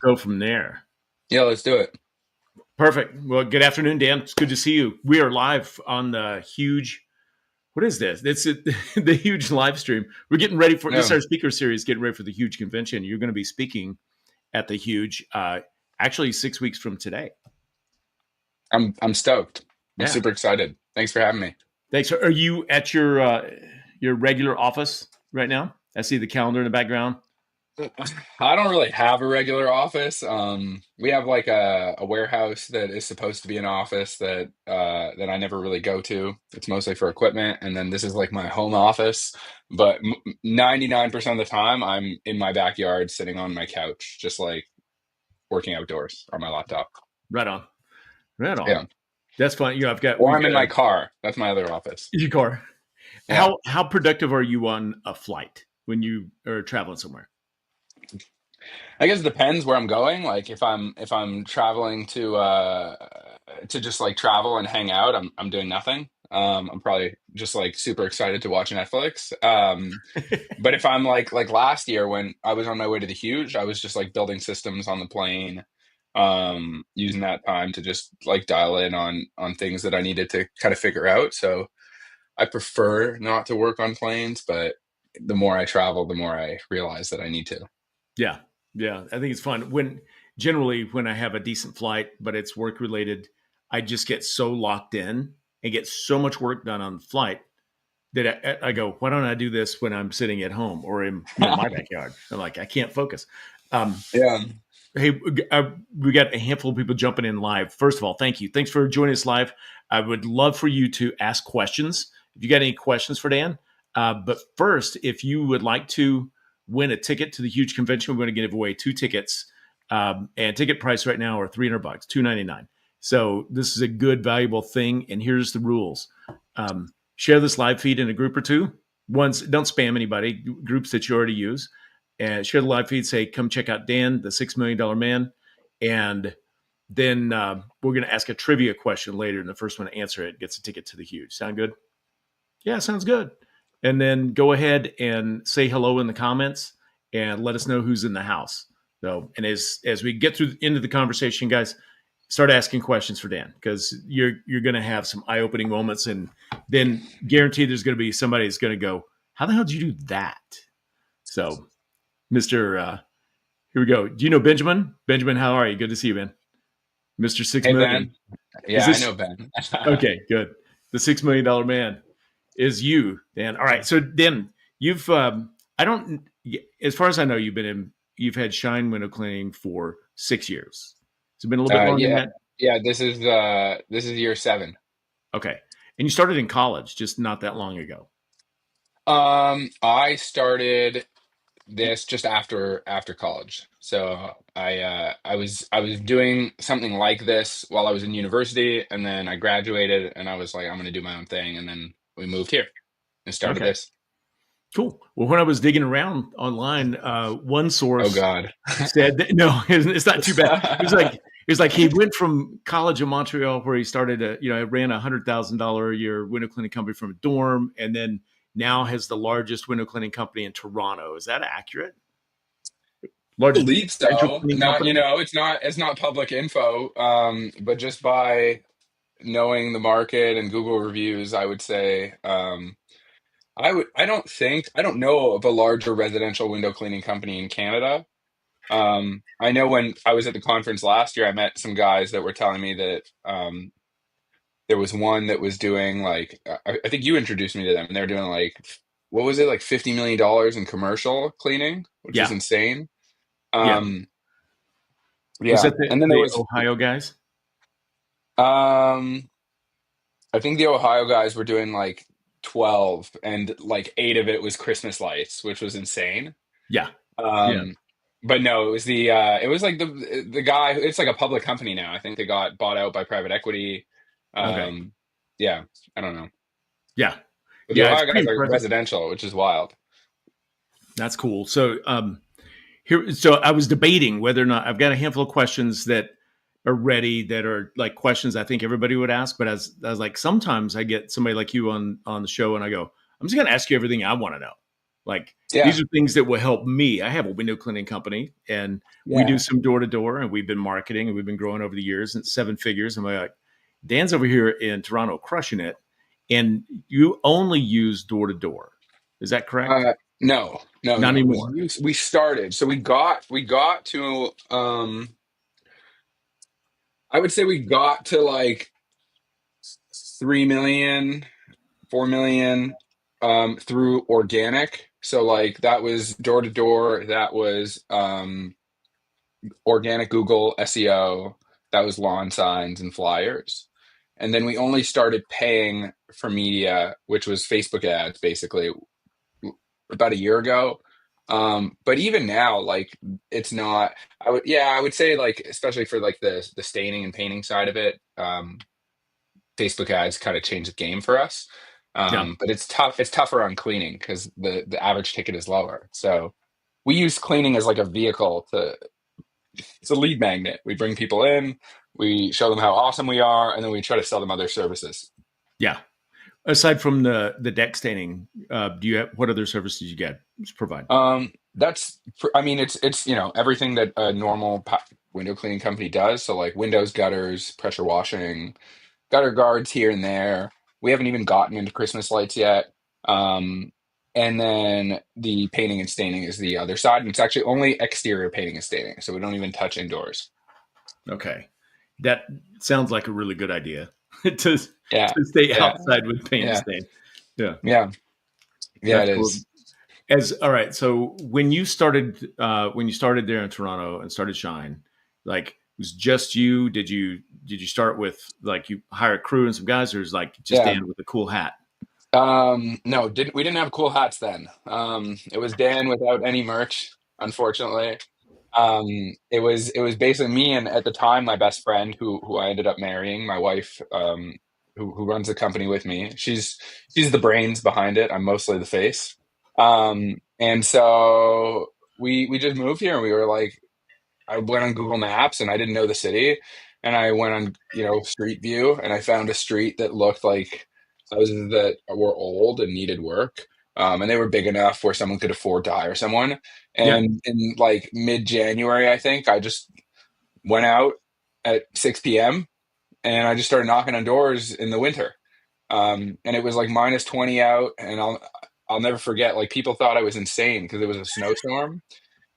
go from there. Yeah, let's do it. Perfect. Well, good afternoon, Dan. It's good to see you. We are live on the huge. What is this? It's the huge live stream. We're getting ready for this. Yeah, Is our speaker series, getting ready for the huge convention. You're going to be speaking at the huge. Actually, 6 weeks from today. I'm stoked. I'm Yeah. super excited. Thanks for having me. Thanks. Are you at your regular office right now? I see the calendar in the background. I don't really have a regular office. We have like a warehouse that is supposed to be an office that I never really go to. It's mostly for equipment, and then this is like my home office. But 99% of the time, I'm in my backyard, sitting on my couch, just like working outdoors on my laptop. Right on. Right on. Yeah, That's fun. or We've I'm in got my car. That's my other office. your car. Yeah. How productive are you on a flight when you are traveling somewhere? I guess it depends where I'm going. Like if I'm traveling to just like travel and hang out, I'm doing nothing. I'm probably just like super excited to watch Netflix. But if I'm like last year when I was on my way to the huge, I was just like building systems on the plane, using that time to just like dial in on things that I needed to kind of figure out. So I prefer not to work on planes, but the more I travel, the more I realize that I need to. Yeah, yeah. I think it's fun when I have a decent flight, but it's work related. I just get so locked in and get so much work done on the flight that I go, why don't I do this when I'm sitting at home or in my backyard? I'm like, I can't focus. Um, Yeah. Hey, we got a handful of people jumping in live. First of all, thank you. Thanks for joining us live. I would love for you to ask questions. If you got any questions for Dan, but first, if you would like to win a ticket to the huge convention, we're going to give away 2 tickets, and ticket price right now are $300, $299. So this is a good, valuable thing. And here's the rules: share this live feed in a group or two. Ones, don't spam anybody. Groups that you already use, and share the live feed. Say, come check out Dan, the $6 million man. And then we're going to ask a trivia question later. And the first one to answer it gets a ticket to the huge. Sound good? Yeah, sounds good. And then go ahead and say hello in the comments and let us know who's in the house. So, and as we get through into the conversation, guys, start asking questions for Dan because you're going to have some eye opening moments, and then guarantee there's going to be somebody that's going to go, "How the hell did you do that?" So, Mister, here we go. Do you know Benjamin? Benjamin, how are you? Good to see you, man. Mister Six Hey Million. Ben. Is Yeah, I this know Ben. okay? Good. The $6 million man is you, Dan. All right. So, Dan, you've I don't, as far as I know, you've had Shine window cleaning for 6 years. Has it been a little bit longer than Yeah, that? yeah. This is year 7. Okay. And you started in college just not that long ago. I started this just after college. So I was doing something like this while I was in university, and then I graduated, and I was like, I'm gonna do my own thing, and then we moved here and started Okay. this. Cool. Well, when I was digging around online, one Oh source God. said that, no, it's not too bad. It was like he went from college in Montreal where he started ran $100,000 a year window cleaning company from a dorm, and then now has the largest window cleaning company in Toronto. Is that accurate? Largest Believe residential so. cleaning Not, company? it's not public info. But just by knowing the market and Google reviews, I would say, I don't know of a larger residential window cleaning company in Canada. I know when I was at the conference last year, I met some guys that were telling me that there was one that was doing like, I think you introduced me to them, and they're doing like, what was it, like $50 million in commercial cleaning, which is Yeah, insane. yeah. Um, Was yeah, that the and then there the was, Ohio guys? um, I think the Ohio guys were doing like 12, and like 8 of it was Christmas lights, which was insane. Yeah, yeah. Um, but no, it was like the guy. It's like a public company now. I think they got bought out by private equity. Okay, Um, yeah, I don't know. yeah, But the yeah. It's Ohio pretty guys are impressive. residential, which is wild. That's cool. So, so I was debating whether or not I've got a handful of questions that are ready that are like questions I think everybody would ask. But as I was like, sometimes I get somebody like you on the show, and I go, I'm just going to ask you everything I want to know. Like these Yeah. are things that will help me. I have a window cleaning company, and we do Yeah. some door to door, and we've been marketing, and we've been growing over the years, and 7 figures. And we're like, Dan's over here in Toronto crushing it, and you only use door to door. Is that correct? No, no, Not no. anymore. We started. So we got to I would say we got to like 3 million, 4 million through organic. So like that was door to door, that was organic Google SEO, that was lawn signs and flyers. And then we only started paying for media, which was Facebook ads basically about a year ago. But even now, like it's not. I would say like especially for like the staining and painting side of it, Facebook ads kind of changed the game for us. Yeah. But it's tough. It's tougher on cleaning because the average ticket is lower. So we use cleaning as like a vehicle to. It's a lead magnet. We bring people in, we show them how awesome we are, and then we try to sell them other services. Yeah. Aside from the deck staining, do you have what other services you get provide? I mean, it's everything that a normal window cleaning company does. So like windows, gutters, pressure washing, gutter guards here and there. We haven't even gotten into Christmas lights yet. Um, and then the painting and staining is the other side. And it's actually only exterior painting and staining. So we don't even touch indoors. Okay, that sounds like a really good idea Yeah. to stay Yeah. outside with paint and Yeah. stain. Yeah, Yeah. Yeah, that's it cool. is. As all right, so when you started there in Toronto and started Shine, like it was just you? Did you start with like you hire a crew and some guys, or is like just Yeah. Dan with a cool hat? No, we didn't have cool hats then. It was Dan without any merch, unfortunately. It was basically me and at the time my best friend who I ended up marrying, my wife, who runs the company with me. She's the brains behind it. I'm mostly the face. And so we just moved here and we were like I went on Google Maps and I didn't know the city. And I went on, Street View and I found a street that looked like houses that were old and needed work. And they were big enough where someone could afford to hire someone. Yeah, And in like mid-January, I think, I just went out at 6 p.m. and I just started knocking on doors in the winter. And it was like minus 20 out. And I'll never forget, like people thought I was insane because it was a snowstorm.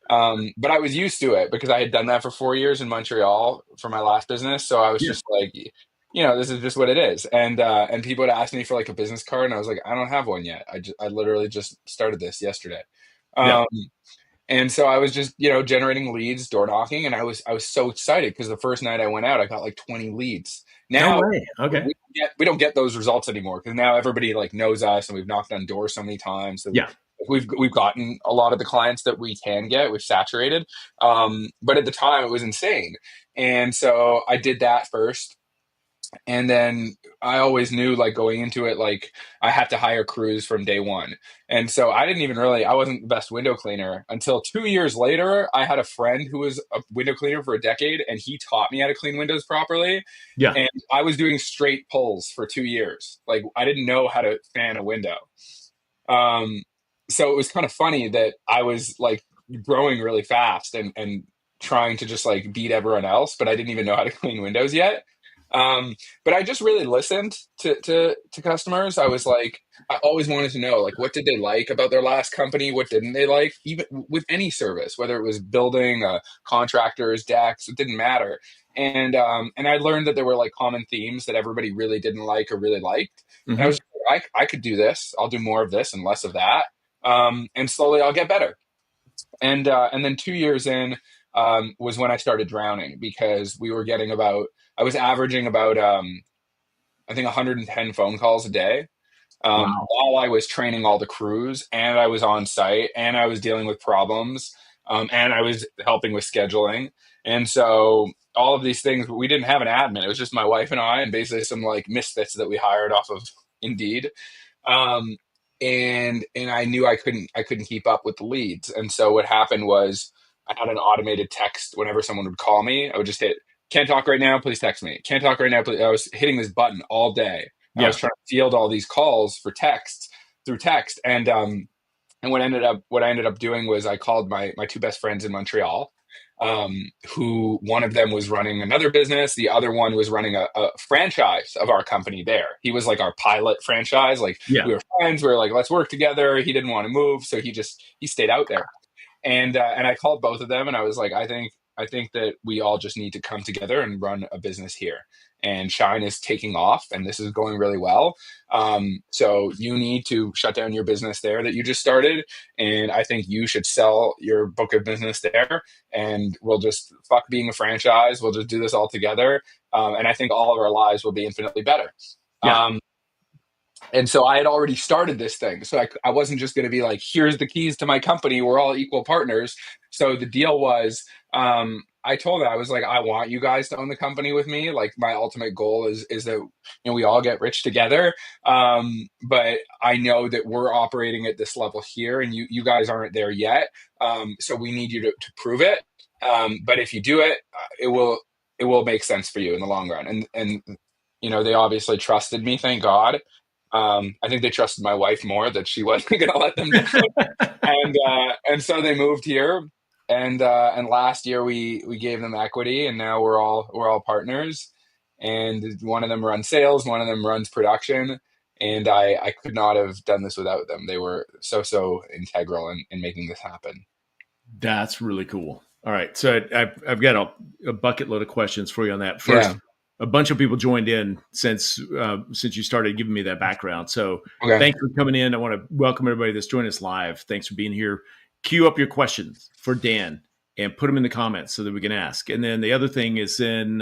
But I was used to it because I had done that for 4 years in Montreal for my last business. So I was yeah, just like, this is just what it is. And people would ask me for like a business card, and I was like, I don't have one yet. I literally just started this yesterday. yeah. Um, and so I was just, generating leads, door knocking, and I was so excited because the first night I went out, I got like 20 leads. No Now way. Okay. we don't get those results anymore because now everybody like knows us and we've knocked on doors so many times. So Yeah. we've gotten a lot of the clients that we can get. We've saturated, but at the time it was insane, and so I did that first. And then I always knew, like going into it, like I had to hire crews from day one. And so I wasn't the best window cleaner until 2 years later. I had a friend who was a window cleaner for a decade, and he taught me how to clean windows properly. Yeah. And I was doing straight pulls for 2 years. Like I didn't know how to fan a window. Um, so it was kind of funny that I was like growing really fast and trying to just like beat everyone else, but I didn't even know how to clean windows yet. But I just really listened to customers. I was like, I always wanted to know like what did they like about their last company, what didn't they like, even with any service, whether it was building, contractors, decks, it didn't matter. And I learned that there were like common themes that everybody really didn't like or really liked. And I Hmm. was like, I could do this. I'll do more of this and less of that. And slowly I'll get better. And then 2 years in was when I started drowning because I was averaging about I think 110 phone calls a day Wow. while I was training all the crews and I was on site and I was dealing with problems and I was helping with scheduling. And so all of these things, we didn't have an admin. It was just my wife and I, and basically some like misfits that we hired off of Indeed. Um, and I knew I couldn't keep up with the leads. And so what happened was I had an automated text whenever someone would call me. I would just hit, can't talk right now, please text me. Can't talk right now, please. I was hitting this button all day. I was Yeah. trying to field all these calls for text through text. And And what I ended up doing was I called my two best friends in Montreal, who one of them was running another business, the other one was running a franchise of our company there. He was like our pilot franchise. Like Yeah. we were friends, we were like, let's work together. He didn't want to move, so he stayed out there. And I called both of them, and I was like, I think that we all just need to come together and run a business here. And Shine is taking off, and this is going really well. So you need to shut down your business there that you just started, and I think you should sell your book of business there. And we'll just fuck being a franchise. We'll just do this all together, and I think all of our lives will be infinitely better. Yeah. Um, and so I had already started this thing. So I wasn't just going to be like, here's the keys to my company. We're all equal partners. So the deal was, I told her, I was like, I want you guys to own the company with me. Like my ultimate goal is that, we all get rich together. But I know that we're operating at this level here and you guys aren't there yet. So we need you to prove it. But if you do it, it will make sense for you in the long run. And they obviously trusted me, thank God. I think they trusted my wife more that she wasn't going to let them down, and so they moved here. And last year we gave them equity, and now we're all partners. And one of them runs sales, one of them runs production, and I could not have done this without them. They were so integral in making this happen. That's really cool. All right. So I've got a bucket load of questions for you on that. Yeah. First, a bunch of people joined in since you started giving me that background. So Okay. thanks for coming in. I want to welcome everybody that's joined us live. Thanks for being here. Queue up your questions for Dan and put them in the comments so that we can ask. And then the other thing is in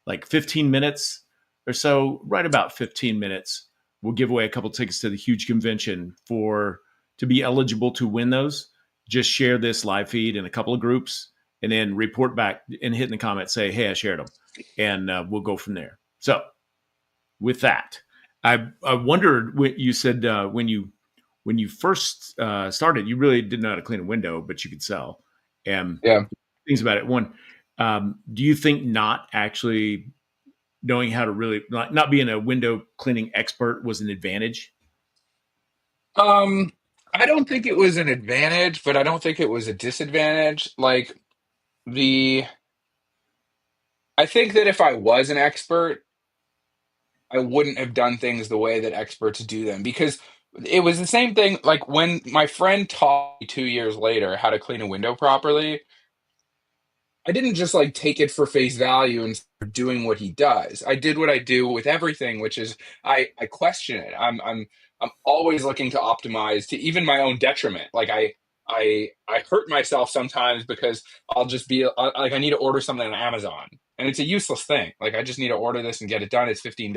like 15 minutes or so, right about 15 minutes, we'll give away a couple tickets to the huge convention to be eligible to win those. Just share this live feed in a couple of groups and then report back and hit in the comments, say, hey, I shared them. And we'll go from there. So with that, I wondered what you said when you first started, you really didn't know how to clean a window, but you could sell. And Yeah. things about it. One, do you think not actually knowing how to really not being a window cleaning expert was an advantage? Um, I don't think it was an advantage, but I don't think it was a disadvantage. Like the I think that if I was an expert, I wouldn't have done things the way that experts do them, because it was the same thing like when my friend taught me 2 years later how to clean a window properly. I didn't just like take it for face value and start doing what he does. I did what I do with everything, which is I question it. I'm always looking to optimize to even my own detriment. Like I hurt myself sometimes because I'll just be like I need to order something on Amazon. And it's a useless thing. Like I just need to order this and get it done. It's $15.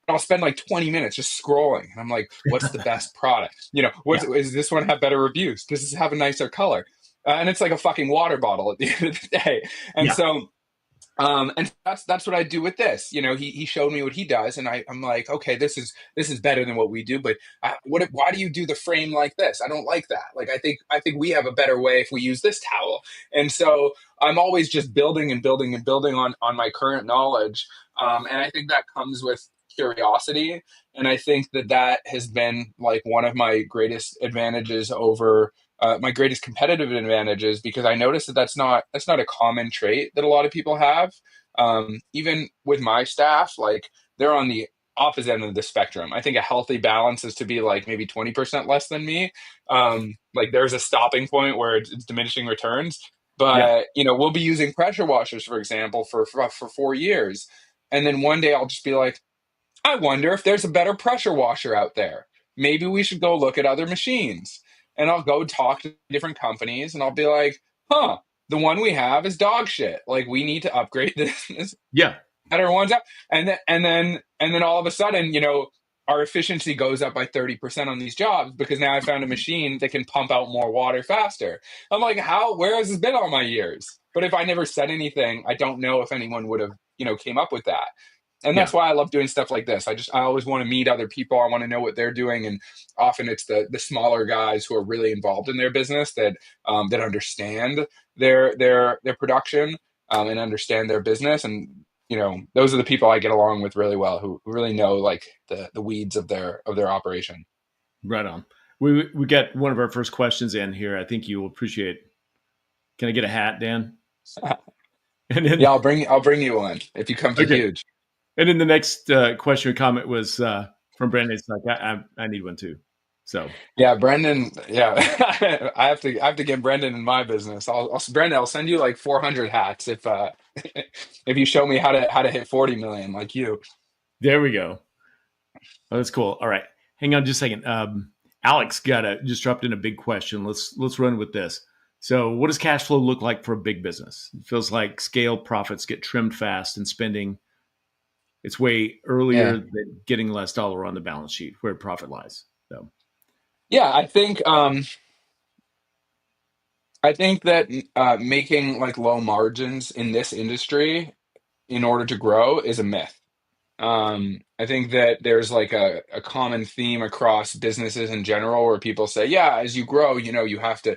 But I'll spend like 20 minutes just scrolling. And I'm like, what's the best product? Yeah. Is this one have better reviews? Does this have a nicer color? And it's like a fucking water bottle at the end of the day. And Yeah. so, and that's what I do with this. He showed me what he does, and I'm like, okay, this is better than what we do. But why do you do the frame like this? I don't like that. Like I think we have a better way if we use this towel. And so I'm always just building and building and building on my current knowledge. And I think that comes with curiosity. And I think that has been like one of my greatest advantages over my greatest competitive advantages, because I noticed that that's not a common trait that a lot of people have. Even with my staff, like they're on the opposite end of the spectrum. I think a healthy balance is to be like maybe 20% less than me. Like there's a stopping point where it's diminishing returns. Yeah. But we'll be using pressure washers, for example, for 4 years, and then one day I'll just be like, I wonder if there's a better pressure washer out there. Maybe we should go look at other machines. And I'll go talk to different companies and I'll be like, huh, the one we have is dog shit. Like we need to upgrade this Yeah. better ones out. And then all of a sudden, our efficiency goes up by 30% on these jobs because now I found a machine that can pump out more water faster. I'm like, where has this been all my years? But if I never said anything, I don't know if anyone would have, came up with that. And that's Yeah. why I love doing stuff like this. I always want to meet other people. I want to know what they're doing, and often it's the smaller guys who are really involved in their business that understand their production, and understand their business. And those are the people I get along with really well, who really know like the weeds of their operation. Right on. We got one of our first questions in here. I think you'll appreciate. Can I get a hat, Dan? And Yeah, then I'll bring you one if you come to okay. Huge. And then the next question or comment was from Brandon. It's like I need one too. So Yeah, Brendan. Yeah, I have to get Brendan in my business. Brendan, I'll send you like 400 hats if if you show me how to hit 40 million like you. there we go. Oh, that's cool. All right, hang on just a second. Alex just dropped in a big question. Let's run with this. So, what does cash flow look like for a big business? It feels like scale profits get trimmed fast, and spending it's way earlier Yeah, than getting less dollar on the balance sheet where profit lies. So, yeah. I think that making like low margins in this industry in order to grow is a myth. I think that there's like a common theme across businesses in general where people say, yeah, as you grow, you have to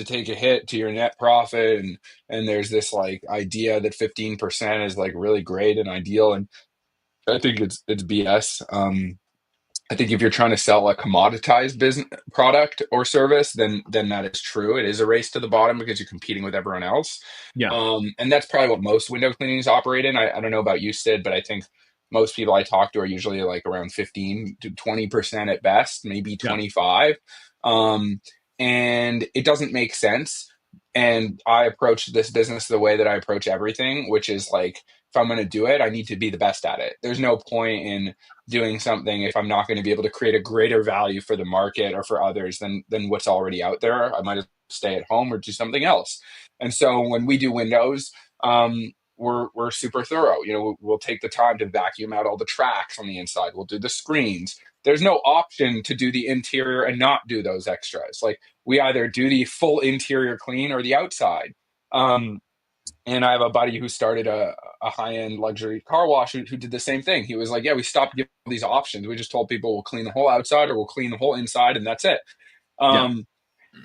take a hit to your net profit, and there's this like idea that 15% is like really great and ideal, and I think it's BS. I think if you're trying to sell a commoditized business product or service, then that is true. It is a race to the bottom because you're competing with everyone else. yeah, And that's probably what most window cleanings operate in. I don't know about you, Sid, but I think most people I talk to are usually like around 15 to 20% at best, maybe yeah, 25. Um, and it doesn't make sense. And I approach this business the way that I approach everything, which is like, if I'm going to do it, I need to be the best at it. There's no point in doing something if I'm not going to be able to create a greater value for the market or for others than what's already out there. I might as well stay at home or do something else. And so when we do windows, we're super thorough. We'll take the time to vacuum out all the tracks on the inside. We'll do the screens. There's no option to do the interior and not do those extras. Like we either do the full interior clean or the outside. Um, and I have a buddy who started a high end luxury car wash who did the same thing. He was like, yeah, we stopped giving these options. We just told people we'll clean the whole outside or we'll clean the whole inside, and that's it. yeah, Um,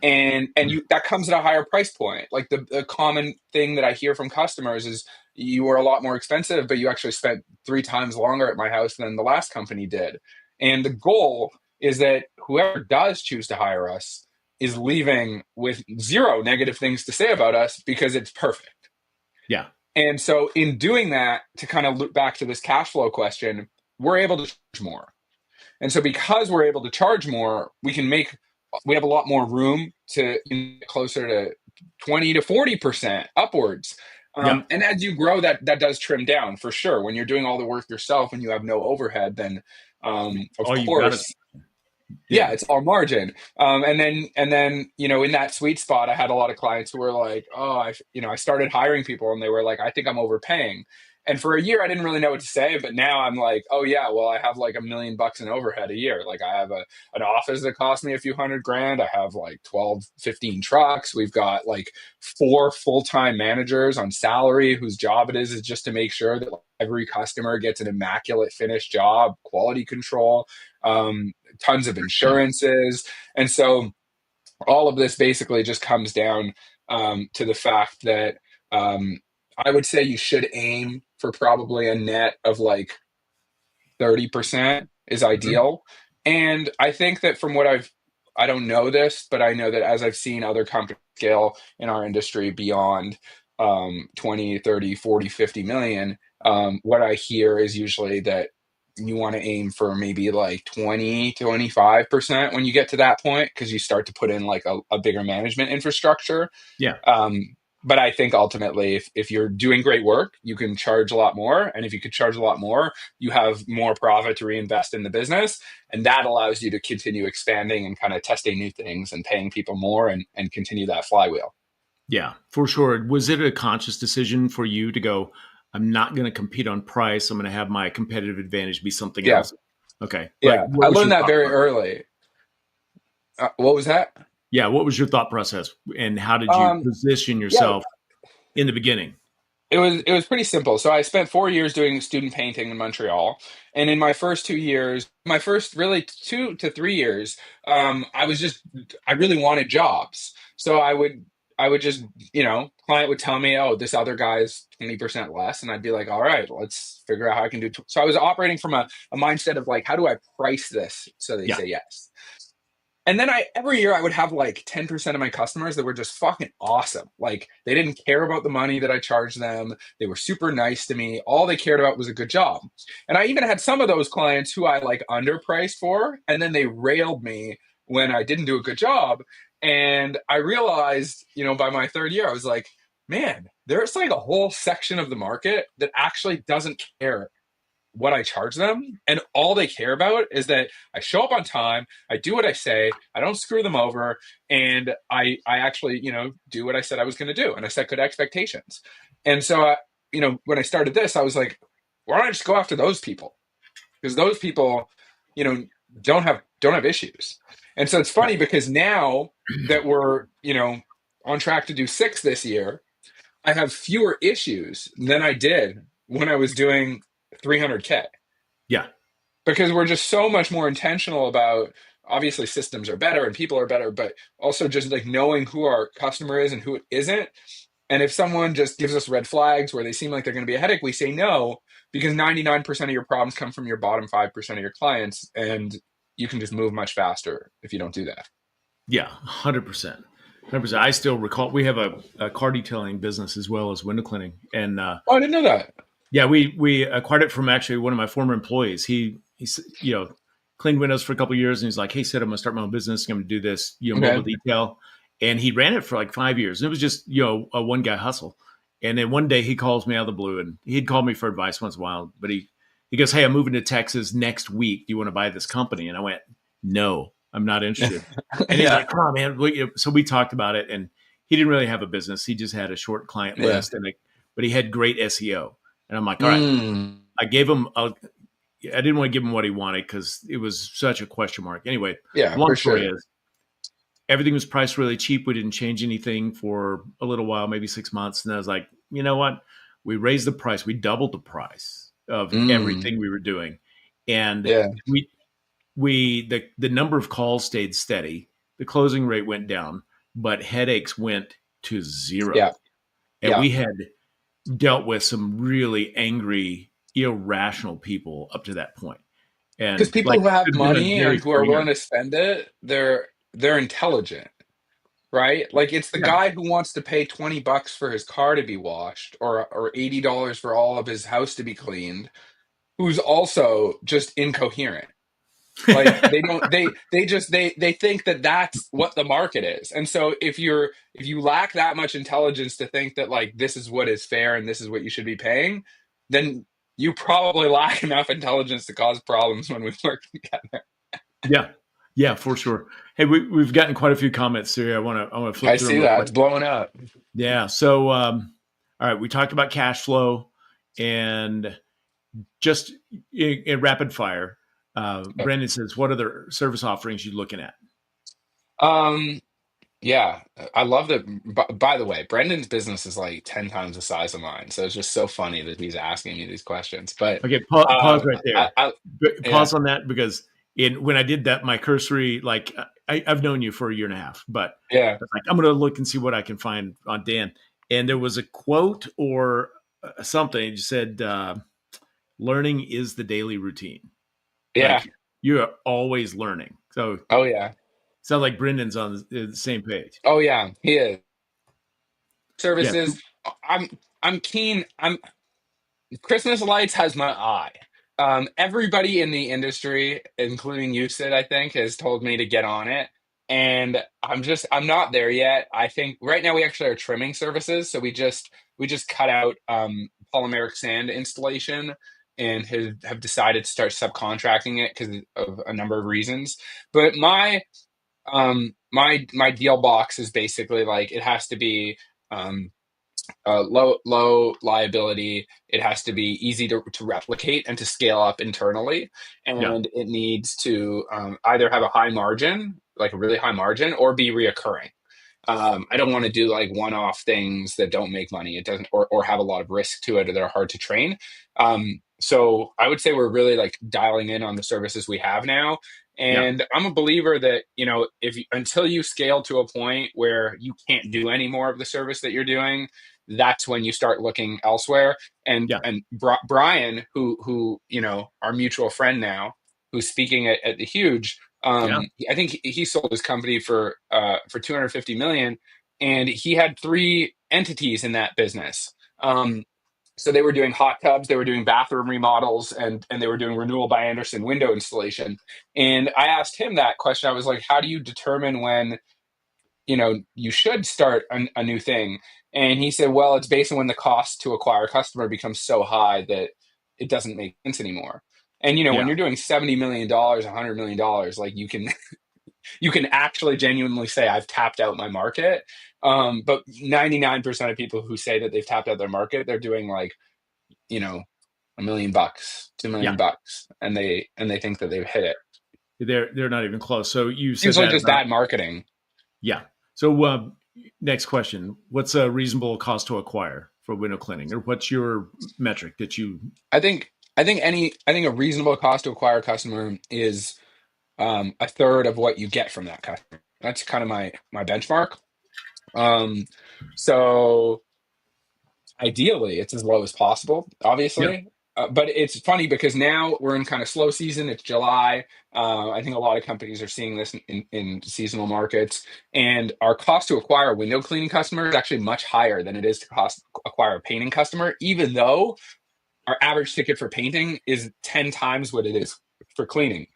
and you that comes at a higher price point. Like the common thing that I hear from customers is you were a lot more expensive, but you actually spent 3 times longer at my house than the last company did. And the goal is that whoever does choose to hire us is leaving with zero negative things to say about us because it's perfect. yeah, And so, in doing that, to kind of loop back to this cash flow question, we're able to charge more. And so, because we're able to charge more, we have a lot more room to get closer to 20 to 40% upwards. yeah. And as you grow, that does trim down for sure. When you're doing all the work yourself and you have no overhead, then of Oh, you've got it. course yeah, Yeah, it's all margin. And then, in that sweet spot, I had a lot of clients who were like, oh, I started hiring people and they were like, I think I'm overpaying. And for a year, I didn't really know what to say, but now I'm like, oh yeah, well, I have like $1 million in overhead a year. Like I have an office that cost me a few hundred grand. I have like 12, 15 trucks. We've got like 4 full-time managers on salary whose job it is just to make sure that every customer gets an immaculate finished job, quality control. Tons of insurances. And so all of this basically just comes down to the fact that I would say you should aim for probably a net of like 30% is mhm, ideal. And I think that from I don't know this, but I know that as I've seen other companies scale in our industry beyond 20, 30, 40, 50 million, what I hear is usually that you want to aim for maybe like 20, 25% when you get to that point, because you start to put in like a bigger management infrastructure. yeah. But I think ultimately, if you're doing great work, you can charge a lot more. And if you could charge a lot more, you have more profit to reinvest in the business. And that allows you to continue expanding and kind of testing new things and paying people more and continue that flywheel. Yeah, for sure. Was it a conscious decision for you to go, I'm not going to compete on price. I'm going to have my competitive advantage be something Yeah. else? Okay. Like, Yeah. I what was learned your that thought very process? early. What was that? Yeah, what was your thought process? And how did you Um, position yeah, yourself in the beginning? it was pretty simple. So I spent 4 years doing student painting in Montreal, and in my first 2 years, my first really 2 to 3 years, I really wanted jobs. So I would just client would tell me, oh, this other guy's 20% less, and I'd be like, all right, let's figure out how I can do. So I was operating from a mindset of like, how do I price this so they Yeah, say yes? And then every year I would have like 10% of my customers that were just fucking awesome. Like they didn't care about the money that I charged them. They were super nice to me. All they cared about was a good job. And I even had some of those clients who I like underpriced for, and then they railed me when I didn't do a good job. And I realized, by my third year, I was like, man, there's like a whole section of the market that actually doesn't care what I charge them. And all they care about is that I show up on time, I do what I say, I don't screw them over, and I actually, do what I said I was going to do. And I set good expectations. And so, when I started this, I was like, why don't I just go after those people? Because those people, you know, don't have issues. And so it's Yeah. funny because now that we're, on track to do 6 this year, I have fewer issues than I did when I was doing 300K, Yeah. because we're just so much more intentional about, obviously systems are better and people are better, but also just like knowing who our customer is and who it isn't. And if someone just gives us red flags where they seem like they're going to be a headache, we say no, because 99% of your problems come from your bottom 5% of your clients. And you can just move much faster if you don't do that. Yeah. 100%. 100%. I still recall we have a car detailing business as well as window cleaning. And Oh, I didn't know that. yeah, we acquired it from actually one of my former employees. He's cleaned windows for a couple of years, and he's like, "Hey, said I'm gonna start my own business. I'm gonna do this, mobile Okay. detail." And he ran it for like 5 years. It was just a one guy hustle. And then one day he calls me out of the blue, and he'd call me for advice once in a while. But he goes, "Hey, I'm moving to Texas next week. Do you want to buy this company?" And I went, "No, I'm not interested." And he's Yeah. like, "Come on, man." So we talked about it, and he didn't really have a business. He just had a short client Yeah. list, but he had great SEO. And I'm like, all right. Mm. I gave him, I didn't want to give him what he wanted because it was such a question mark. Anyway, Yeah, long for story sure. is everything was priced really cheap. We didn't change anything for a little while, maybe 6 months. And I was like, you know what? We raised the price. We doubled the price of Mm. everything we were doing. And Yeah. the number of calls stayed steady. The closing rate went down, but headaches went to Yeah. zero. And Yeah. we had dealt with some really angry, irrational people up to that point. Because And people like who have could have been a money Jerry and who are willing Springer. to spend it, they're intelligent, right? Like it's the Yeah. guy who wants to pay $20 for his car to be washed, or $80 for all of his house to be cleaned, who's also just incoherent. Like they don't they just they think that that's what the market is. And so if you lack that much intelligence to think that like this is what is fair and this is what you should be paying, then you probably lack enough intelligence to cause problems when we work together. Yeah. Yeah, for sure. Hey, we've gotten quite a few comments here. I want to I flip through them see real that. quick. It's blowing up. Yeah. So all right, we talked about cash flow and just in rapid fire. Brandon says, what other service offerings you looking at? Um, yeah, I love that. By the way, Brendan's business is like 10 times the size of mine. So it's just so funny that he's asking me these questions. But Okay, pause right there. yeah, Pause on that because when I did that, my cursory, like I've known you for a year and a half, but yeah, I was like, I'm going to look and see what I can find on Dan. And there was a quote or something. It said, "Learning is the daily routine." yeah. Like you're always learning. So Oh, yeah. sounds like Brendan's on the same page. Oh, yeah. He is. Yeah. Services. I'm I'm keen. Christmas lights has my eye. Everybody in the industry, including you, Sid, I think, has told me to get on it. And I'm not there yet. I think right now we actually are trimming services. So we just cut out polymeric sand installation and have decided to start subcontracting it because of a number of reasons. But my deal box is basically like it has to be um low liability. It has to be easy to replicate and to scale up internally, Yeah. and it needs to either have a high margin, like a really high margin, or be reoccurring. I don't want to do like one-off things that don't make money. It doesn't, or have a lot of risk to it, or they're hard to train. So I would say we're really like dialing in on the services we have now. Yeah. And I'm a believer that, until you scale to a point where you can't do any more of the service that you're doing, that's when you start looking elsewhere. And Yeah. Brian, who our mutual friend now, who's speaking at the Huge, Yeah. I think he sold his company for 250 million, and he had three entities in that business. So they were doing hot tubs, they were doing bathroom remodels, and they were doing Renewal by Andersen window installation. And I asked him that question. I was like, "How do you determine when you should start a new thing?" And he said, "Well, it's based on when the cost to acquire a customer becomes so high that it doesn't make sense anymore." And when Yeah. you're doing $70 million, $100 million, like you can actually genuinely say I've tapped out my market. But 99% of people who say that they've tapped out their market, they're doing like you know $1 million, two Yeah. million bucks, and they think that they've hit it. They're not even close. So you Seems said like that just about bad marketing. yeah. So next question: what's a reasonable cost to acquire for window cleaning, or what's your metric that you? I think a reasonable cost to acquire a customer is a third of what you get from that customer. That's kind of my benchmark. Um, so ideally, it's as low as possible, Yeah. obviously. But it's funny because now we're in kind of slow season. It's July. I think a lot of companies are seeing this in seasonal markets. And our cost to acquire a window cleaning customer is actually much higher than it is to cost acquire a painting customer, even though our average ticket for painting is 10 times what it is for cleaning.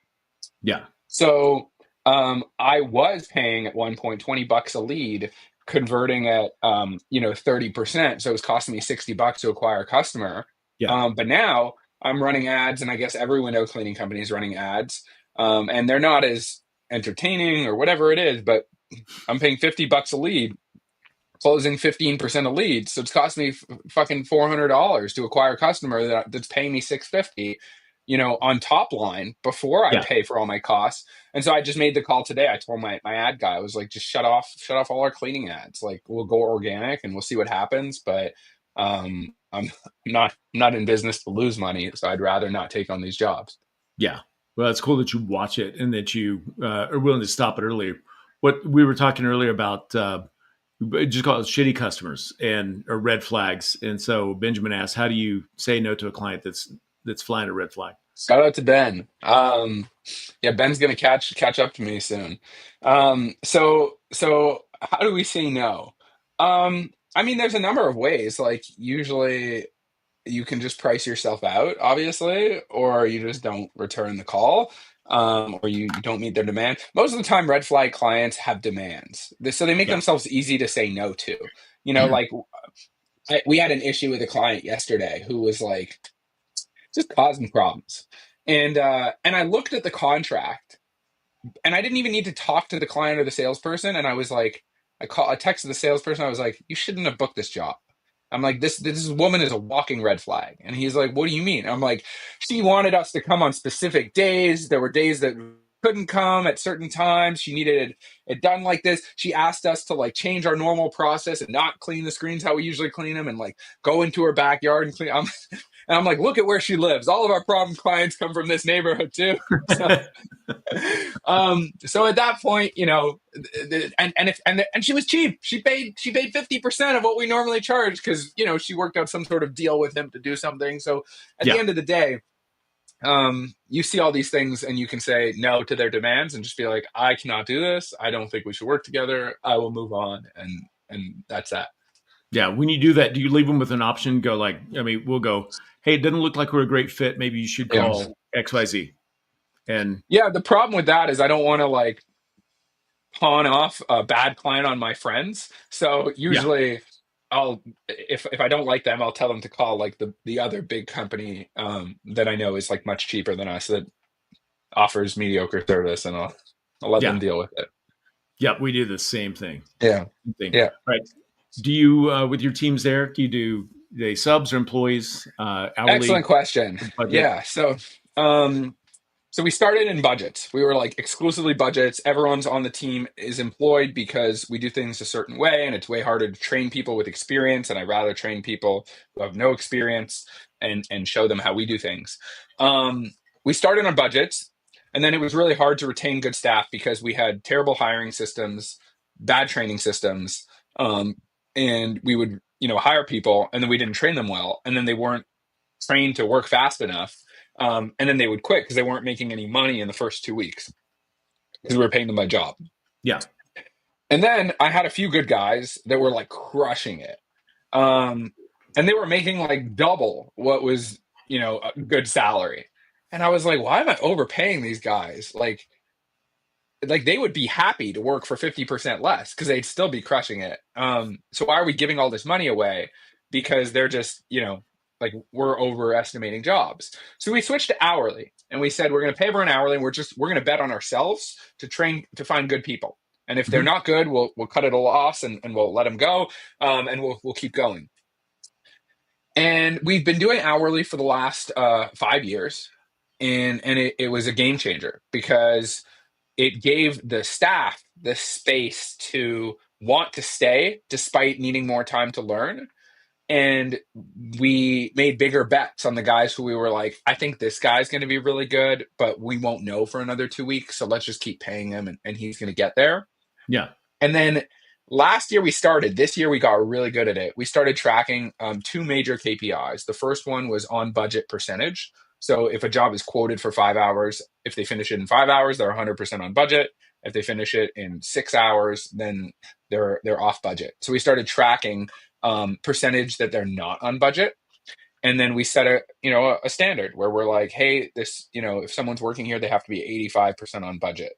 Yeah. So I was paying at one point $20 a lead, converting at 30%. So it was costing me $60 to acquire a customer. Yeah. But now I'm running ads, and I guess every window cleaning company is running ads. And they're not as entertaining or whatever it is, but I'm paying $50 a lead, closing 15% of leads. So it's costing me fucking $400 to acquire a customer that's paying me 650, on top line before I Yeah. pay for all my costs. And so I just made the call today. I told my ad guy, I was like, just shut off all our cleaning ads. Like, we'll go organic and we'll see what happens. But I'm not in business to lose money, so I'd rather not take on these jobs. Yeah. Well, it's cool that you watch it and that you are willing to stop it earlier. What we were talking earlier about, just call it shitty customers and or red flags. And so Benjamin asked, how do you say no to a client that's flying a red flag? Shout out to Ben. Yeah, Ben's gonna catch up to me soon. So how do we say no? I mean, there's a number of ways. Like, usually you can just price yourself out, obviously, or you just don't return the call, or you don't meet their demand. Most of the time, red flag clients have demands, so they make Yeah. themselves easy to say no to. Like, we had an issue with a client yesterday who was like just causing problems, and I looked at the contract, and I didn't even need to talk to the client or the salesperson. And I was like, I texted the salesperson. I was like, you shouldn't have booked this job. I'm like, this woman is a walking red flag. And he's like, what do you mean? I'm like, she wanted us to come on specific days. There were days that couldn't come at certain times. She needed it done like this. She asked us to like change our normal process and not clean the screens how we usually clean them, and like go into her backyard and clean. And I'm like, look at where she lives. All of our problem clients come from this neighborhood too. So so at that point, and she was cheap. She paid 50% of what we normally charge because she worked out some sort of deal with him to do something. So at the Yeah. end of the day, you see all these things and you can say no to their demands and just be like, I cannot do this. I don't think we should work together. I will move on, and that's that. Yeah. When you do that, do you leave them with an option? Go like, I mean, we'll go, hey, it doesn't look like we're a great fit. Maybe you should Yeah. call XYZ. And Yeah. The problem with that is I don't want to like pawn off a bad client on my friends. So yeah, usually if I don't like them, I'll tell them to call like the other big company that I know is like much cheaper than us, that offers mediocre service, and I'll let them yeah, deal with it. yeah, we do the same thing. Yeah. Same thing. Yeah. Right. Do you, with your teams there, do you do they subs or employees, Excellent hourly question. budget? Yeah. So we started in budgets. We were like exclusively budgets. Everyone's on the team is employed because we do things a certain way, and it's way harder to train people with experience. And I'd rather train people who have no experience and show them how we do things. We started on budgets, and then it was really hard to retain good staff because we had terrible hiring systems, bad training systems, um, and we would hire people, and then we didn't train them well, and then they weren't trained to work fast enough, and then they would quit because they weren't making any money in the first 2 weeks. because we were paying them by job. Yeah. And then I had a few good guys that were like crushing it. Um, and they were making like double what was, a good salary. And I was like, why am I overpaying these guys? Like they would be happy to work for 50% less because they'd still be crushing it. So why are we giving all this money away? Because they're just, like we're overestimating jobs. So we switched to hourly and we said we're going to pay everyone hourly and we're going to bet on ourselves to train to find good people. And if they're Hmm. not good, we'll cut it a loss and we'll let them go. And we'll keep going. And we've been doing hourly for the last 5 years. And it was a game changer because it gave the staff the space to want to stay despite needing more time to learn. And we made bigger bets on the guys who we were like, I think this guy's going to be really good, but we won't know for another 2 weeks. So let's just keep paying him and he's going to get there. Yeah. And then last year we started, this year we got really good at it. We started tracking two major KPIs. The first one was on budget percentage. So if a job is quoted for 5 hours, if they finish it in 5 hours, they're 100% on budget. If they finish it in 6 hours, then they're off budget. So we started tracking percentage that they're not on budget. And then we set a standard where we're like, hey, this, if someone's working here, they have to be 85% on budget.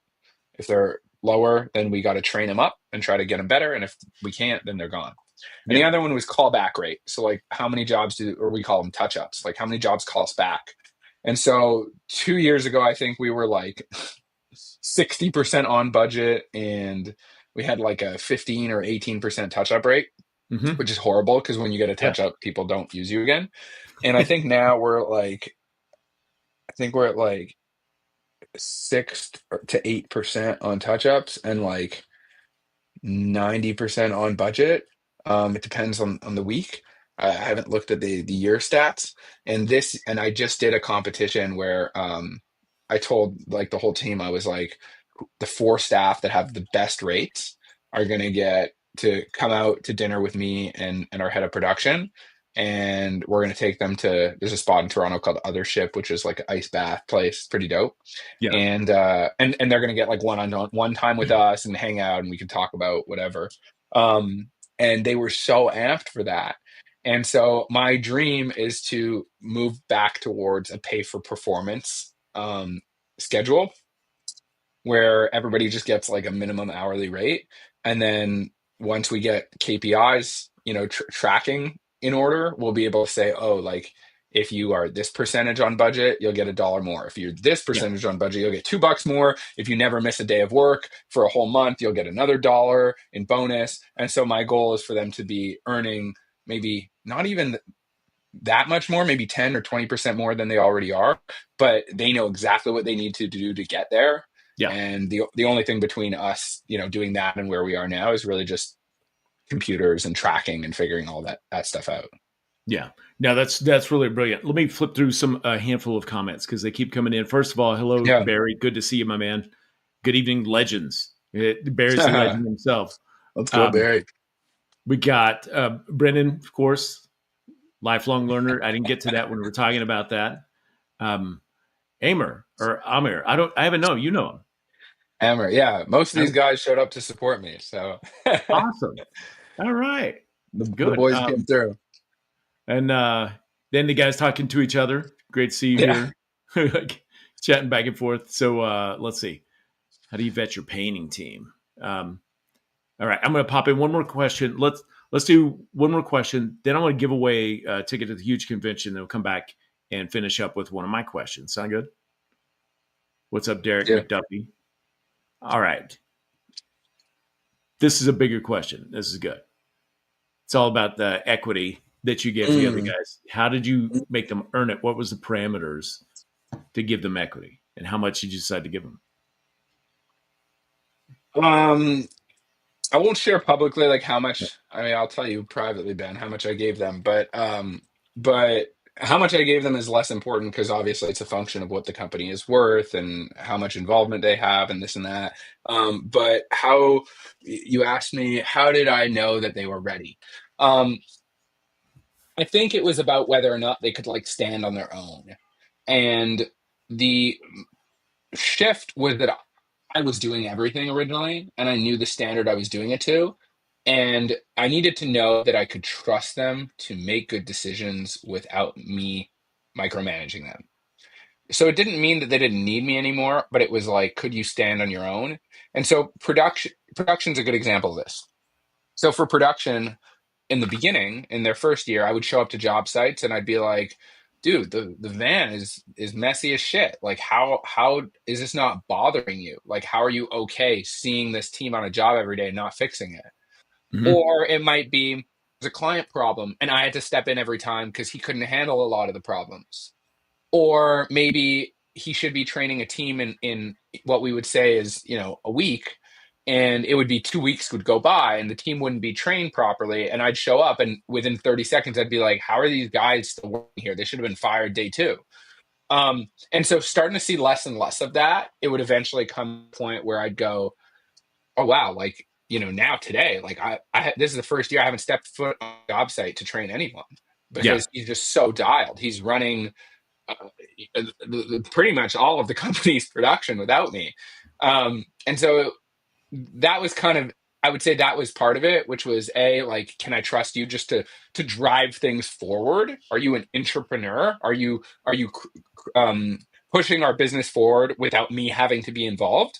If they're lower, then we got to train them up and try to get them better. And if we can't, then they're gone. And the Yeah. other one was callback rate. So like how many jobs or we call them touch ups, like how many jobs call us back. And so 2 years ago, I think we were like 60% on budget and we had like a 15 or 18% touch up rate, Hmm. which is horrible because when you get a Yeah. touch up, people don't use you again. And I think now we're at like 6 to 8% on touch ups and like 90% on budget. It depends on the week. I haven't looked at the year stats. And I just did a competition where I told like the whole team, I was like, the four staff that have the best rates are going to get to come out to dinner with me and our head of production. And we're going to take them to, there's a spot in Toronto called Other Ship, which is like an ice bath place, pretty dope. Yeah. And they're going to get like one time with us and hang out and we can talk about whatever. And they were so amped for that. And so my dream is to move back towards a pay for performance schedule where everybody just gets like a minimum hourly rate. And then once we get KPIs, tracking in order, we'll be able to say, oh, like if you are this percentage on budget, you'll get $1 more. If you're this Yeah. percentage on budget, you'll get $2 more. If you never miss a day of work for a whole month, you'll get another dollar in bonus. And so my goal is for them to be earning maybe not even that much more, maybe 10 or 20% more than they already are, but they know exactly what they need to do to get there. Yeah. And the only thing between us, doing that and where we are now is really just computers and tracking and figuring all that stuff out. Yeah. Now that's really brilliant. Let me flip through some a handful of comments because they keep coming in. First of all, hello Yeah. Barry, good to see you, my man. Good evening, legends. Barry's the legend himself. Let's go, Um, Barry. we got Brendan, of course, lifelong learner. I didn't get to that when we were talking about that. Um, Amer or Amir, I haven't known. You know him. Hammer. Yeah. Most of these Um, guys showed up to support me. So Awesome. All right. the Good. boys came through. And then the guys talking to each other. Great to see you Yeah. here, chatting back and forth. So let's see. How do you vet your painting team? All right, I'm going to pop in one more question. Let's do one more question. Then I'm going to give away a ticket to the huge convention. Then we'll come back and finish up with one of my questions. Sound good? What's up, Derek Yeah. McDuffie? All right. This is a bigger question. This is good. It's all about the equity that you give the other Mm. guys. How did you make them earn it? What was the parameters to give them equity, and how much did you decide to give them? Um, I won't share publicly like how much. I mean, I'll tell you privately, Ben, how much I gave them. But how much I gave them is less important because obviously it's a function of what the company is worth and how much involvement they have and this and that. But how you asked me, how did I know that they were ready? Um, I think it was about whether or not they could like stand on their own, and the shift was that. I was doing everything originally, and I knew the standard I was doing it to. And I needed to know that I could trust them to make good decisions without me micromanaging them. So it didn't mean that they didn't need me anymore, but it was like, could you stand on your own? And so production's a good example of this. So for production, in the beginning, in their first year, I would show up to job sites and I'd be like, dude, the van is messy as shit. Like how is this not bothering you? Like how are you okay seeing this team on a job every day and not fixing it? Mm-hmm. Or it might be there's a client problem and I had to step in every time because he couldn't handle a lot of the problems. Or maybe he should be training a team in what we would say is, a week, and it would be 2 weeks would go by and the team wouldn't be trained properly. And I'd show up and within 30 seconds, I'd be like, how are these guys still working here? They should have been fired day two. And so starting to see less and less of that, it would eventually come to a point where I'd go, oh wow, like, now today, like this is the first year I haven't stepped foot on a job site to train anyone Yeah. because he's just so dialed. He's running pretty much all of the company's production without me. And so that was kind of, I would say that was part of it, which was like, can I trust you just to drive things forward? Are you an entrepreneur? Are you pushing our business forward without me having to be involved?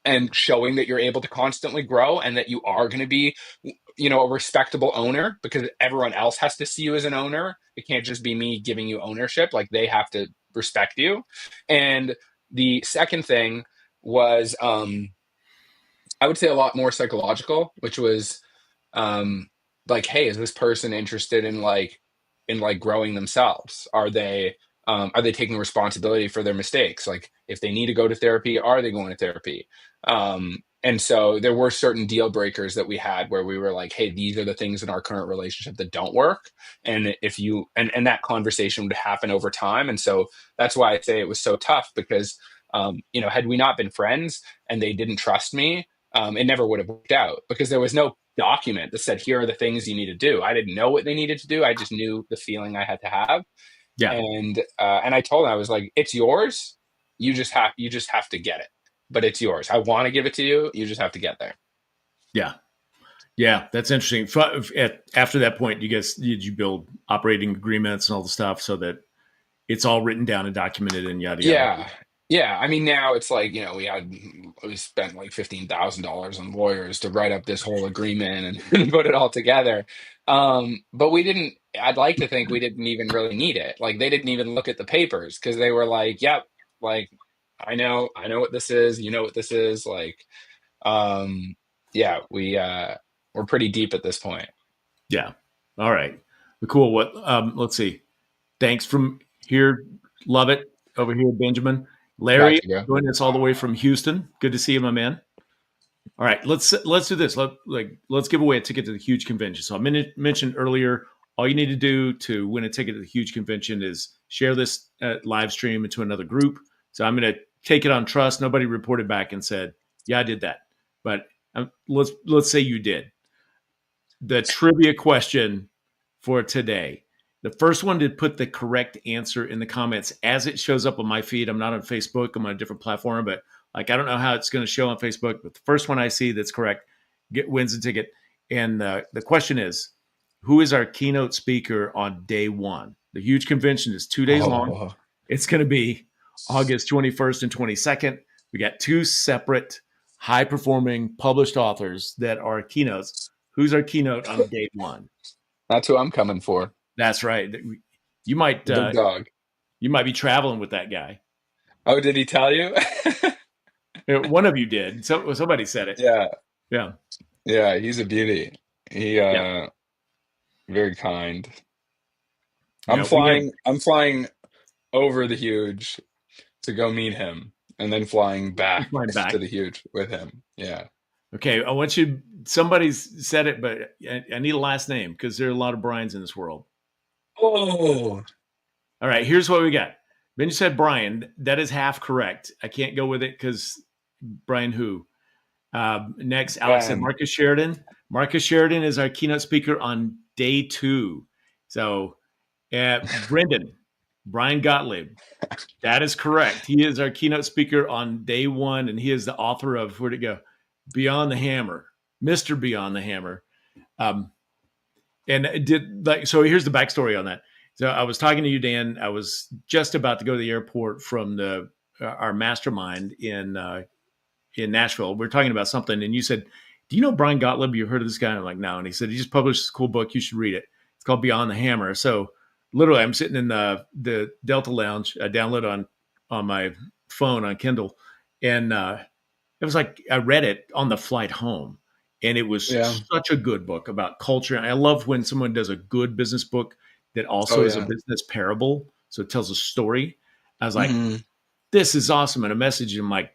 And showing that you're able to constantly grow and that you are going to be, a respectable owner, because everyone else has to see you as an owner. It can't just be me giving you ownership. Like they have to respect you. And the second thing was, I would say a lot more psychological, which was, um, like, hey, is this person interested in growing themselves? Are they taking responsibility for their mistakes? Like if they need to go to therapy, are they going to therapy? And so there were certain deal breakers that we had where we were like, hey, these are the things in our current relationship that don't work. And if you and that conversation would happen over time. And so that's why I say it was so tough because had we not been friends and they didn't trust me, it never would have worked out because there was no document that said, here are the things you need to do. I didn't know what they needed to do. I just knew the feeling I had to have. Yeah. And I told him, I was like, it's yours. You just have to get it, but it's yours. I want to give it to you. You just have to get there. Yeah. Yeah. That's interesting. After that point, did you build operating agreements and all the stuff so that it's all written down and documented and yada yada? Yeah. Yeah. I mean, now it's like, we spent like $15,000 on lawyers to write up this whole agreement and put it all together. But I'd like to think we didn't even really need it. Like they didn't even look at the papers because they were like, yep, like I know what this is. You know what this is. Like, um, yeah, we're pretty deep at this point. Yeah. All right. Cool. Let's see. Thanks from here. Love it. Over here, Benjamin. Larry Gotcha, bro. joining us all the way from Houston. Good to see you, my man. All right, let's do this. Let's give away a ticket to the huge convention. So I mentioned earlier, all you need to do to win a ticket to the huge convention is share this live stream into another group. So I'm going to take it on trust. Nobody reported back and said, "Yeah, I did that," but let's say you did. The trivia question for today. The first one to put the correct answer in the comments as it shows up on my feed. I'm not on Facebook. I'm on a different platform, but like I don't know how it's going to show on Facebook. But the first one I see that's correct wins a ticket. And the question is, who is our keynote speaker on day one? The huge convention is 2 days long. Oh, It's going to be August 21st and 22nd. We got two separate high performing published authors that are keynotes. Who's our keynote on day one? that's who I'm coming for. That's right. You might The big dog. you might be traveling with that guy. Oh, did he tell you? One of you did. So somebody said it. Yeah. Yeah. Yeah, he's a beauty. He Yeah. very kind. I'm Yeah. We had flying over the huge to go meet him and then flying back flying to back. the huge with him. Yeah. Okay. I want you. Somebody's said it, but I need a last name because there are a lot of Brians in this world. Oh, All right. Here's what we got. Ben said Brian. That is half correct. I can't go with it because Brian who? Next, Alex said man. Marcus Sheridan. Marcus Sheridan is our keynote speaker on day two. So, Brendan. Brian Gottlieb. That is correct. He is our keynote speaker on day one, and he is the author of, where'd it go? Beyond the Hammer, Mr. Beyond the Hammer. And it did like, so here's the backstory on that. So I was talking to you, Dan. I was just about to go to the airport from our mastermind in Nashville. We are talking about something, and you said, "Do you know Brian Gottlieb? You heard of this guy?" And I'm like, "No." And he said, "He just published this cool book. You should read it. It's called Beyond the Hammer." So literally, I'm sitting in the Delta Lounge. I download on my phone on Kindle, and it was like I read it on the flight home, and it was Yeah. such a good book about culture. And I love when someone does a good business book that also is a business parable, so it tells a story. I was like, Mm-hmm. "This is awesome!" And a message, and I'm like,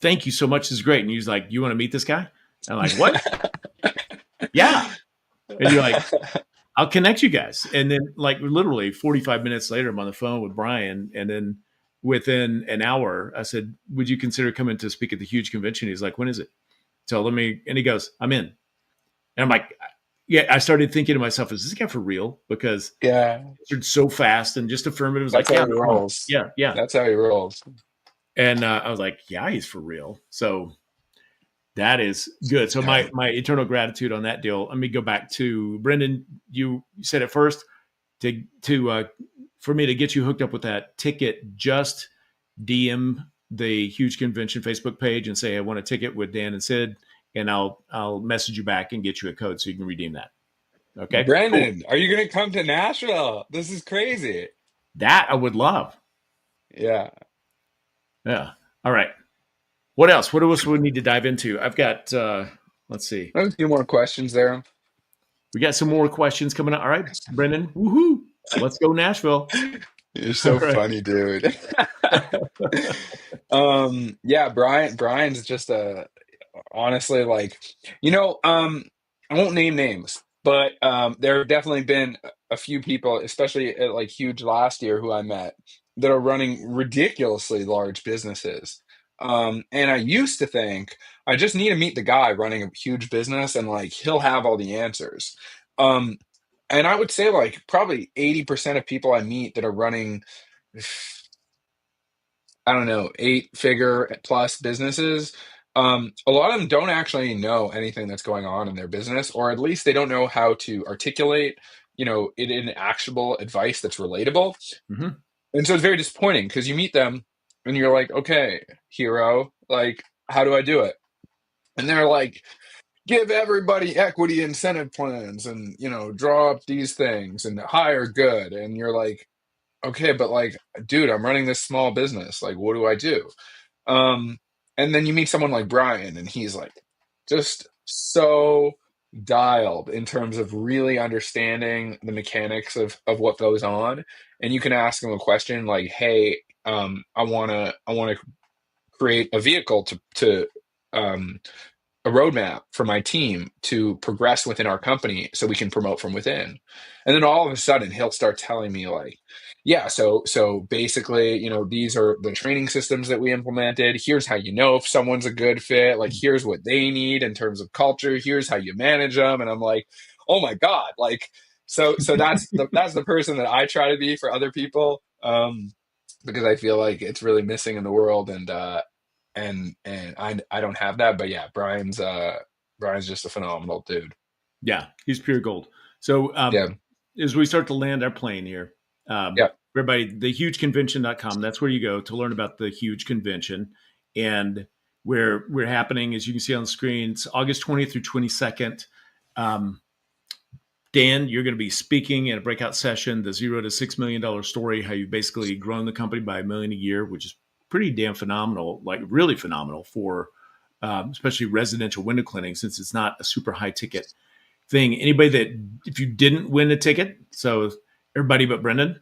"Thank you so much. This is great." And he's like, "You want to meet this guy?" And I'm like, "What?" Yeah. And you're like, "I'll connect you guys." And then like literally 45 minutes later, I'm on the phone with Brian. And then within an hour, I said, "Would you consider coming to speak at the huge convention?" He's like, "When is it?" So and he goes, "I'm in." And I'm like, yeah, I started thinking to myself, is this guy for real? Because Yeah. it's so fast and just affirmative. It was That's like, how yeah, he no problem. rolls. Yeah, yeah. That's how he rolls. And I was like, yeah, he's for real. So that is good. So Yeah. my eternal gratitude on that deal. Let me go back to Brendan. You said it first for me to get you hooked up with that ticket. Just DM the Huge Convention Facebook page and say I want a ticket with Dan and Sid, and I'll message you back and get you a code so you can redeem that. Okay, cool. Brandon, are you going to come to Nashville? This is crazy. That I would love. Yeah. Yeah. All right. What else? What else we need to dive into? I've got. Let's see. I have a few more questions there. We got some more questions coming up. All right, Brendan. Woohoo! Let's go Nashville. You're All so right. funny, dude. Yeah, Brian's just honestly, like, I won't name names, but there have definitely been a few people, especially at like Huge last year, who I met that are running ridiculously large businesses. And I used to think I just need to meet the guy running a huge business and like he'll have all the answers. Um, and I would say like probably 80% of people I meet that are running, I don't know, eight-figure plus businesses, a lot of them don't actually know anything that's going on in their business, or at least they don't know how to articulate, it in actionable advice that's relatable. Mm-hmm. And so it's very disappointing because you meet them and you're like, okay, hero, like, how do I do it? And they're like, give everybody equity incentive plans and, draw up these things and hire good. And you're like, okay, but like, dude, I'm running this small business. Like, what do I do? Um, and then you meet someone like Brian, and he's like just so dialed in terms of really understanding the mechanics of what goes on. And you can ask him a question like, "Hey, I wanna create a vehicle to um, a roadmap for my team to progress within our company so we can promote from within." And then all of a sudden he'll start telling me like, yeah, so basically, these are the training systems that we implemented. Here's how you know if someone's a good fit. Like, here's what they need in terms of culture. Here's how you manage them. And I'm like, oh my God. Like, so that's the person that I try to be for other people. Because I feel like it's really missing in the world. And I don't have that, but yeah, Brian's just a phenomenal dude. Yeah, he's pure gold. So Yeah, as we start to land our plane here, yeah. everybody, thehugeconvention.com, that's where you go to learn about the huge convention. And where we're happening, as you can see on the screen, it's August 20th through 22nd. Dan, you're going to be speaking in a breakout session, the $0 to $6 million story, how you've basically grown the company by $1 million a year, which is pretty damn phenomenal, like really phenomenal for especially residential window cleaning, since it's not a super high ticket thing. Anybody that, if you didn't win a ticket, so everybody but Brendan,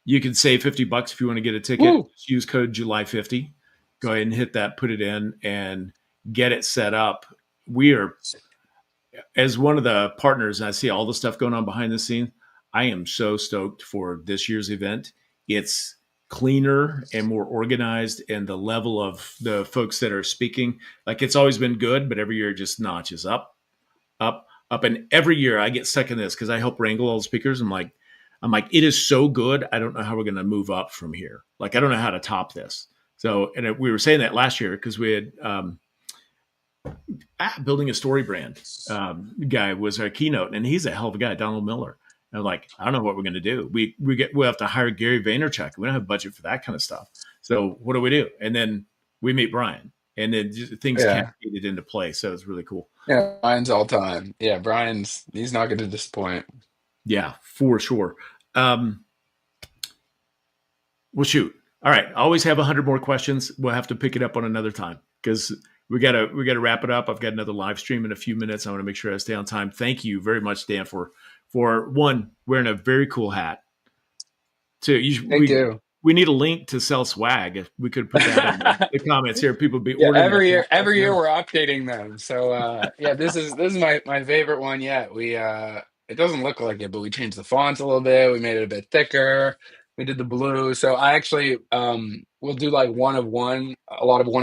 you can save $50 if you want to get a ticket. Woo! Just use code July50. Go ahead and hit that, put it in, and get it set up. We are, as one of the partners, and I see all the stuff going on behind the scenes, I am so stoked for this year's event. It's cleaner and more organized, and the level of the folks that are speaking, like it's always been good, but every year it just notches up, up, up. And every year I get stuck in this because I help wrangle all the speakers. I'm like, I'm like, it is so good. I don't know how we're going to move up from here. Like, I don't know how to top this. So, and we were saying that last year because we had building a story brand guy was our keynote, and he's a hell of a guy, Donald Miller. And I'm like, I don't know what we're going to do. We have to hire Gary Vaynerchuk. We don't have budget for that kind of stuff. So what do we do? And then we meet Brian, and then just, things Yeah. cascaded into play. So it's really cool. Yeah. Brian's all time. Yeah. He's not going to disappoint. Yeah, for sure. Um, well, shoot. All right. I always have 100 more questions. We'll have to pick it up on another time because we gotta wrap it up. I've got another live stream in a few minutes. I want to make sure I stay on time. Thank you very much, Dan, for one wearing a very cool hat. Two, Thank you. we need a link to sell swag. If we could put that in the comments here, people would be Yeah, ordering that every right year now. we're updating them. So yeah, this is my favorite one yet. We it doesn't look like it, but we changed the font a little bit. We made it a bit thicker. We did the blue. So I actually will do like a lot of one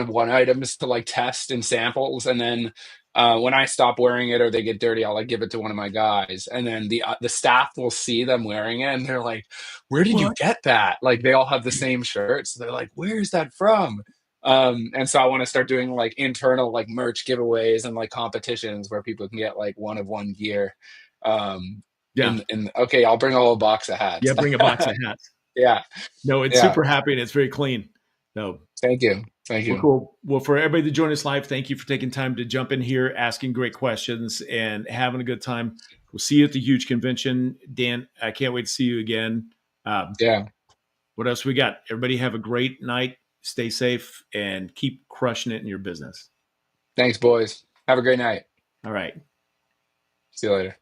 of one items to like test and samples, and then when I stop wearing it or they get dirty, I'll like give it to one of my guys, and then the staff will see them wearing it, and they're like, "Where did you What? get that?" Like they all have the same shirts. They're like, "Where's that from?" And so I want to start doing like internal like merch giveaways and like competitions where people can get like one of one gear. Um, Yeah. in Okay, I'll bring a whole box of Yeah. hats. Bring a box of hats. Yeah, No, it's yeah. super happy and it's very clean. No, Thank you, thank well, you. cool. Well, for everybody that joined us live, thank you for taking time to jump in here, asking great questions, and having a good time. We'll see you at the huge convention. Dan, I can't wait to see you again. Um, Yeah, what else we got? Everybody have a great night. Stay safe and keep crushing it in your business. thanks, boys. Have a great night. All right. See you later.